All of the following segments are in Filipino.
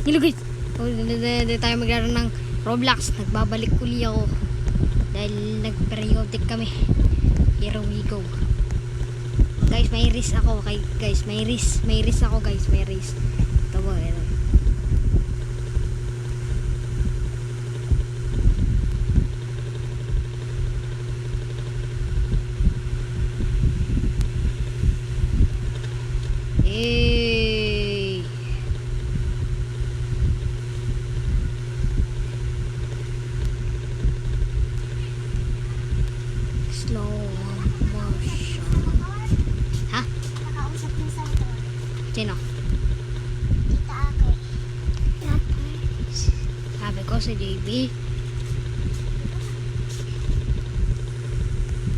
Hello guys, hindi tayo maglaro ng Roblox. Nagbabalik uli ako dahil nag-periodic kami. Here we go. Guys, may risk ako. Guys, may risk ako guys. May risk. Ito ba, ito. Slow motion. Ha? Nakausap niya sa ito. Sino? Tita Ake. Sabi ko si JB.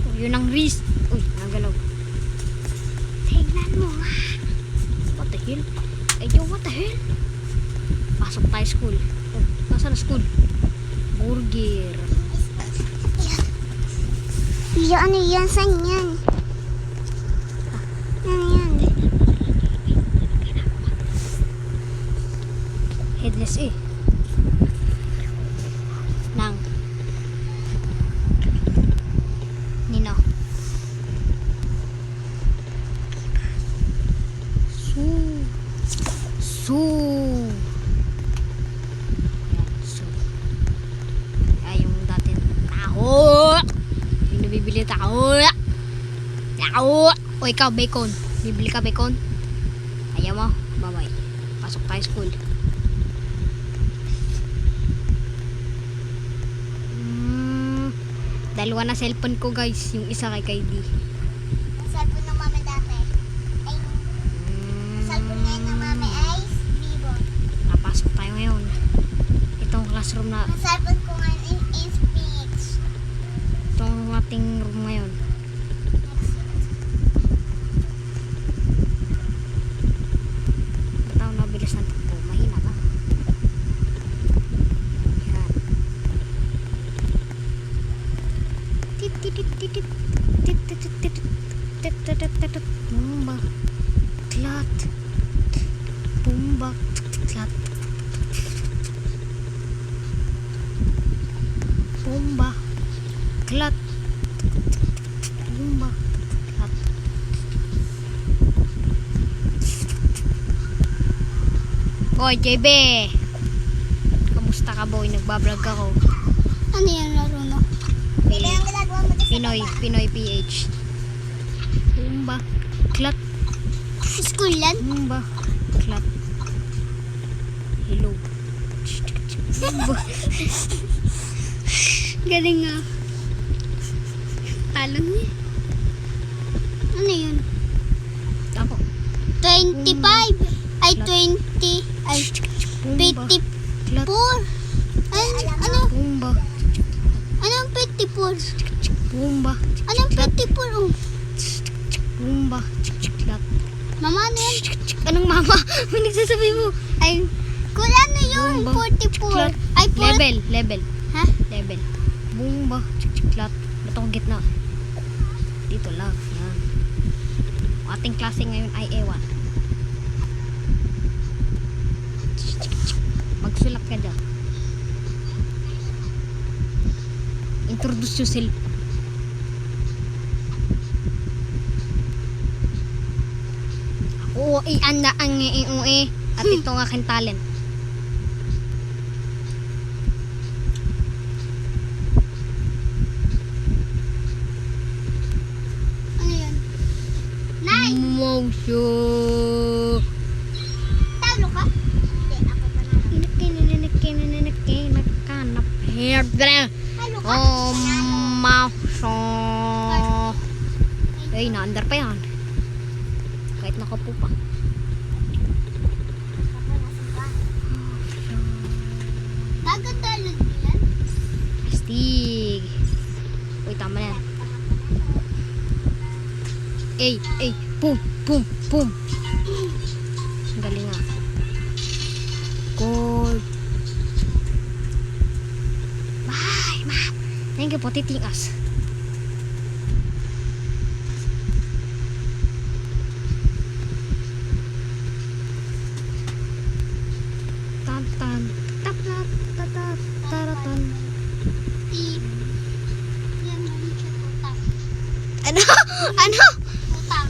Oh, yun ang risk. Uy, nagalaw. Tingnan mo nga. What the hell? Ay, yo, what the hell? Pasok tayo school. Oh, nasa na school? Burger. Ano yan? Saan yan? Ano yan? Headless eh. Nang. Nino. Su. Ay, yung dati tao. Yung nabibili tao. Tao. O ikaw, bacon. Bibili ka bacon? Ayaw mo? Bye-bye. Pasok tayo school. Dalawa na cellphone ko guys. Yung isa kay Kaidi. Ang cellphone ng mama dati. Ay, cellphone ngayon ng mama ay Vivo. Napasok tayo ngayon. Itong classroom na. Ang cellphone ko ngayon ay Infinix. Itong ating room ngayon. Ito na bilis ng takbo. Mahina ba? Yan. Tit tit tit tit tit tit tit tit tit tit tit tit tit tit. Bumba. Klat. Bumba. Klat. Bumba. Klat. Bumba. Klat. Boy, JB. Kamusta ka boy? Nagbablog ako. Ano yan laro no? Pili ang ginagawa mo dito sa Pinoy PH. Bumba. Klat. school yan? Bumba. Klat. Hello. Bumba. Galing nga. Talo niya. Ano yun? Ako. 25. Ay, 20. Ay, Bumba. 54. Klat. Ano? Bumba. Anong 54? Bumba. Anong 54? Oh. Bumba. Klat. Mama, ano yan? Anong mama? Ano nagsasabi mo? Ay, kuya ano yun? Bumba. 44. Ay, Level. Ha? Level. Bumba. Klat. Ba't ako gitna? Dito lang. Yan. Ang ating klase ngayon ay ewan. Magsulat ka dyan. Introduce yourself. Oo, anda ang at ito ang aking talent. Ano yun? Nay! Motion. Talo ka? Hindi, ako pa na. Nakanap. Hairdress. Talo ka? Oh, motion. Ay, na-under pa yan. Kahit nakapo pa. Gagandalo din yan? Astig. Uy, tama na yan. Boom. Ang galing nga. Gold. Bye, ma. Thank you po, titingas. Ano? Tutang.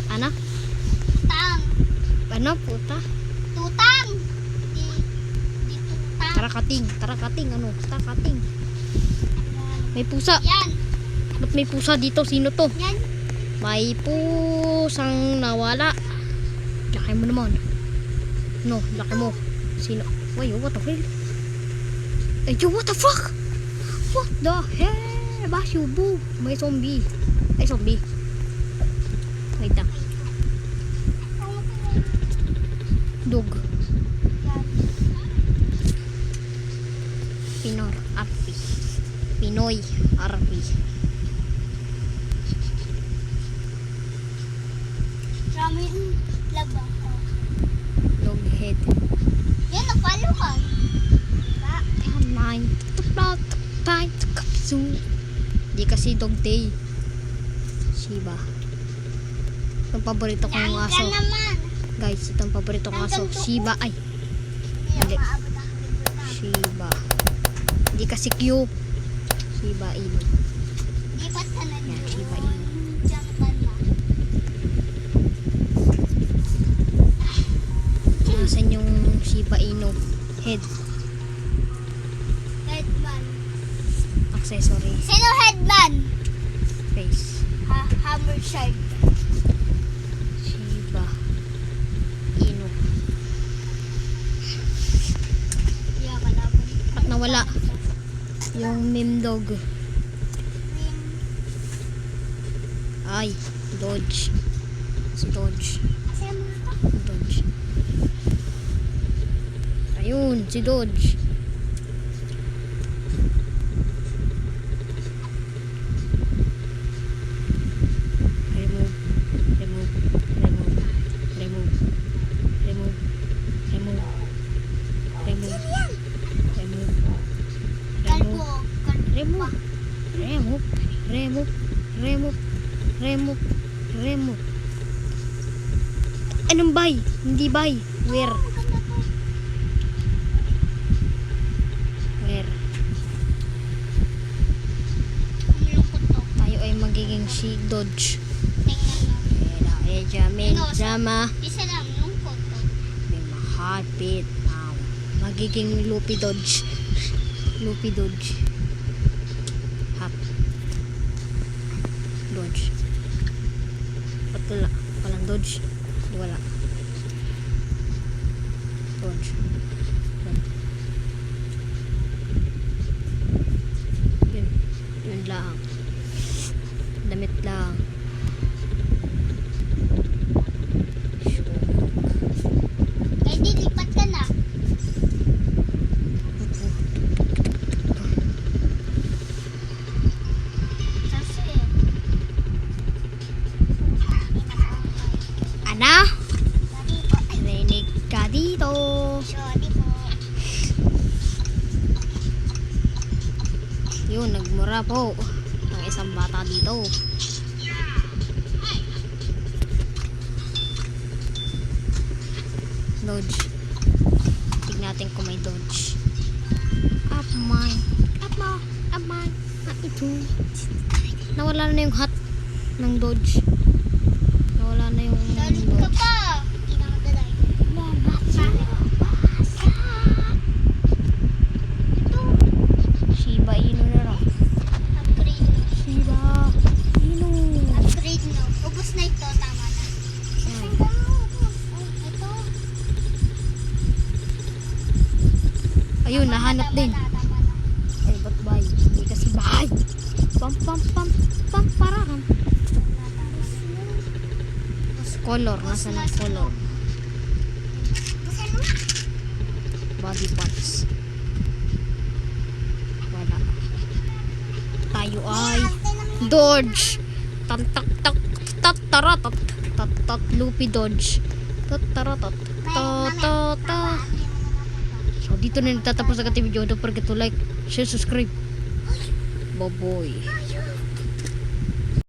Ano? Tutang. Ano? Puta? Tutang. Di tutang. Tarakating. Ano? Tarakating. May pusa. Yan. Ba't may pusa dito? Sino to? Yan. May pusang nawala. Laki mo naman. No, laki mo. Sino? Wait, what the hell? Yo, what the fuck? What the hell? Basubo. May zombie. Ay, zombie. Wait lang. Dog. Yan. Pinor. Arpi. Pinoy. Arpi. Ramen laba. Oh. Dog head. Yan, napalo ka. Diba? Mine. Di kasi dog day. Shiba. Itong paborito kong Yan aso. naman. Guys, itong paborito kong aso. Nandun to. Shiba. Ay, Hindi Hindi. maabot ang libro na. Shiba. Hindi kasi cute. Shiba Inu. Di ba't ka na Yan, doon? Shiba Inu. Diyan ka na. Nasaan yung Shiba Inu? Head. Headman. Accessory. Sino headman? Face. Hammer shark. Shiba Inu. Yan, kalaban. Ba't nawala? Yung meme dog. Ring. Ay, Dodge. Si Dodge. Kasi ang mga to. Dodge. Ayun, si Dodge. Remove. Remove. Remove. Remove. Remove. Remove. Remove. Yan. Remove. Kalbo. Remove. Remove. Remove. Remove. Remove. Remove. Anong buy? Hindi buy. Where? Oh, ganda to. Where? Ang lungkot to. Tayo ay magiging si Dodge. Tingnan mo. Kaya Jamin Ano, drama. Isa lang, lungkot to. May heartbeat now. Magiging Loopy Dodge. Loopy Dodge. Hop. Dodge. Ba't wala? Walang Dodge. Di wala. Dodge. Yun. Yun lang. Damit lang. Kaya di, lipat ka na. Kasi. Ana? Dali po. Rinig ka dito. Sorry po. Yun, nagmura po. Ang isang bata dito. Dodge. Tignan natin kung may Dodge. Up mine. Up mo. Up mine. Up ito. Nawala na yung hat ng Dodge. Nawala na yung Dali ka Dodge. pa. Hindi na madalay. Ito. Shiba Inu na lang. Upgrade. Shiba Inu. Upgrade no. Ubus na ito. Tama na. Yan. Ito. Ayun, nahanap din. Tama na. Ay, ba't bay? Hindi kasi bay. Pam, pam, pam, pam, pararam. Color, nasa ng color? Body parts. Wala. Tayo ay Dodge. Tantak-tak, tataratat, tatat, Loopy Dodge. Tataratat, tatata. So, dito na nagtatapos ang ating video. Don't forget to like, share, subscribe. Bye-bye.